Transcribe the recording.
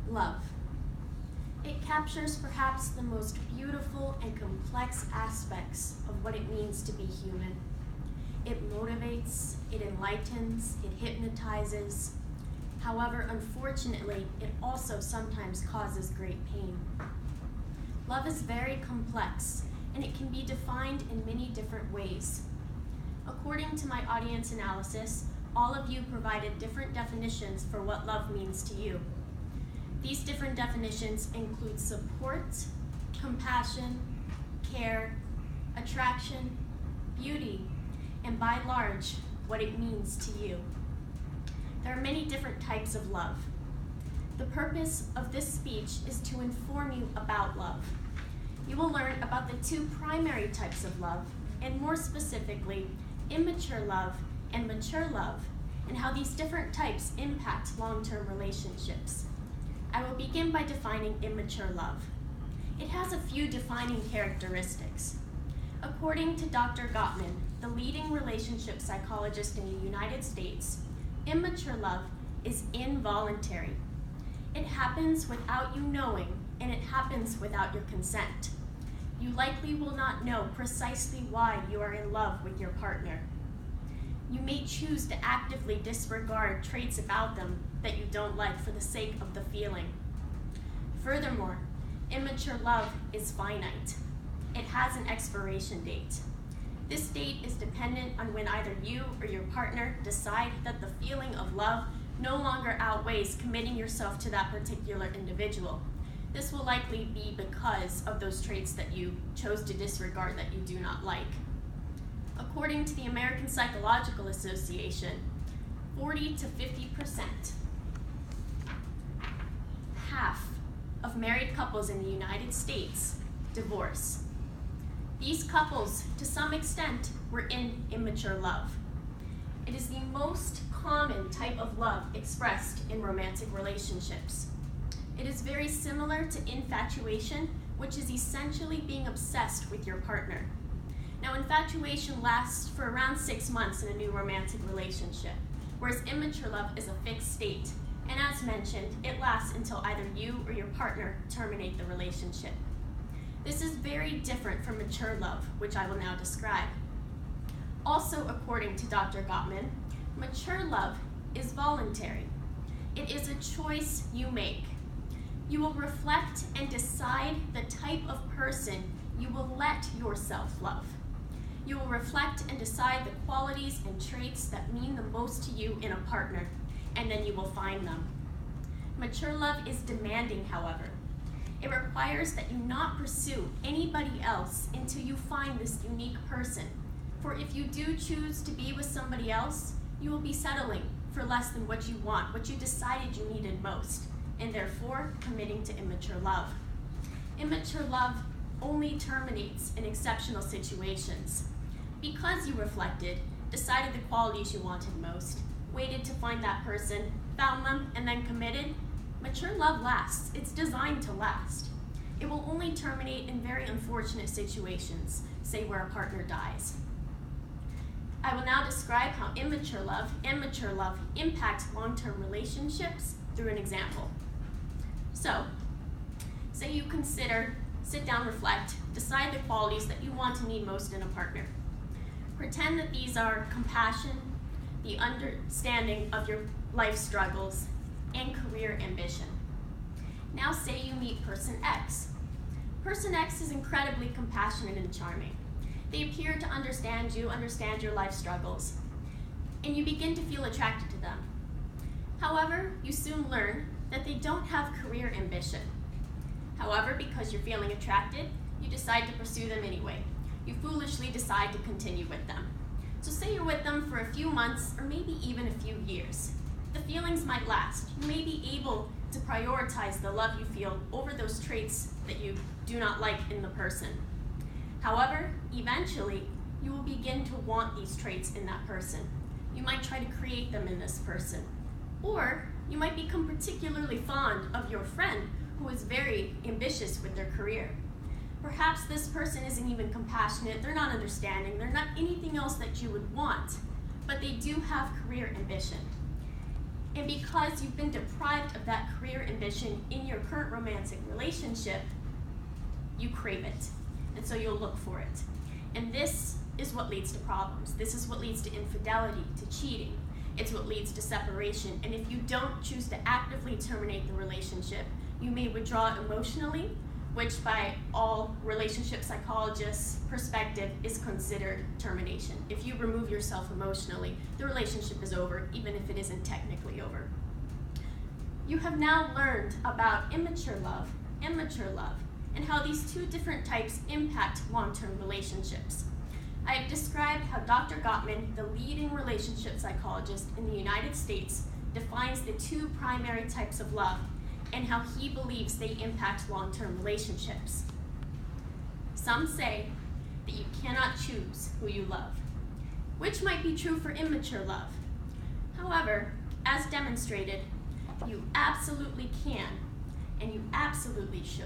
Love. It captures perhaps the most beautiful and complex aspects of what it means to be human. It motivates, it enlightens, it hypnotizes. However, unfortunately, it also sometimes causes great pain. Love is very complex, and it can be defined in many different ways. According to my audience analysis, all of you provided different definitions for what love means to you. These different definitions include support, compassion, care, attraction, beauty, and by and large, what it means to you. There are many different types of love. The purpose of this speech is to inform you about love. You will learn about the two primary types of love, and more specifically, immature love and mature love, and how these different types impact long-term relationships. I will begin by defining immature love. It has a few defining characteristics. According to Dr. Gottman, the leading relationship psychologist in the United States, immature love is involuntary. It happens without you knowing, and it happens without your consent. You likely will not know precisely why you are in love with your partner. You may choose to actively disregard traits about them that you don't like for the sake of the feeling. Furthermore, immature love is finite. It has an expiration date. This date is dependent on when either you or your partner decide that the feeling of love no longer outweighs committing yourself to that particular individual. This will likely be because of those traits that you chose to disregard that you do not like. According to the American Psychological Association, 40 to 50%, half of married couples in the United States divorce. These couples, to some extent, were in immature love. It is the most common type of love expressed in romantic relationships. It is very similar to infatuation, which is essentially being obsessed with your partner. Now, infatuation lasts for around 6 months in a new romantic relationship, whereas immature love is a fixed state, and as mentioned, it lasts until either you or your partner terminate the relationship. This is very different from mature love, which I will now describe. Also, according to Dr. Gottman, mature love is voluntary. It is a choice you make. You will reflect and decide the type of person you will let yourself love. You will reflect and decide the qualities and traits that mean the most to you in a partner, and then you will find them. Mature love is demanding, however. It requires that you not pursue anybody else until you find this unique person. For if you do choose to be with somebody else, you will be settling for less than what you want, what you decided you needed most, and therefore committing to immature love. Immature love only terminates in exceptional situations. Because you reflected, decided the qualities you wanted most, waited to find that person, found them, and then committed, mature love lasts. It's designed to last. It will only terminate in very unfortunate situations, say where a partner dies. I will now describe how immature love and mature love impact long-term relationships through an example. So, say you consider, sit down, reflect, decide the qualities that you want and need most in a partner. Pretend that these are compassion, the understanding of your life struggles, and career ambition. Now say you meet person X. Person X is incredibly compassionate and charming. They appear to understand you, understand your life struggles, and you begin to feel attracted to them. However, you soon learn that they don't have career ambition. However, because you're feeling attracted, you decide to pursue them anyway. You foolishly decide to continue with them. So say you're with them for a few months or maybe even a few years. The feelings might last. You may be able to prioritize the love you feel over those traits that you do not like in the person. However, eventually, you will begin to want these traits in that person. You might try to create them in this person. Or you might become particularly fond of your friend who is very ambitious with their career. Perhaps this person isn't even compassionate, they're not understanding, they're not anything else that you would want, but they do have career ambition. And because you've been deprived of that career ambition in your current romantic relationship, you crave it. And so you'll look for it. And this is what leads to problems. This is what leads to infidelity, to cheating. It's what leads to separation. And if you don't choose to actively terminate the relationship, you may withdraw emotionally, which by all relationship psychologists' perspective is considered termination. If you remove yourself emotionally, the relationship is over, even if it isn't technically over. You have now learned about immature love and mature love, and how these two different types impact long-term relationships. I have described how Dr. Gottman, the leading relationship psychologist in the United States, defines the two primary types of love and how he believes they impact long-term relationships. Some say that you cannot choose who you love, which might be true for immature love. However, as demonstrated, you absolutely can, and you absolutely should.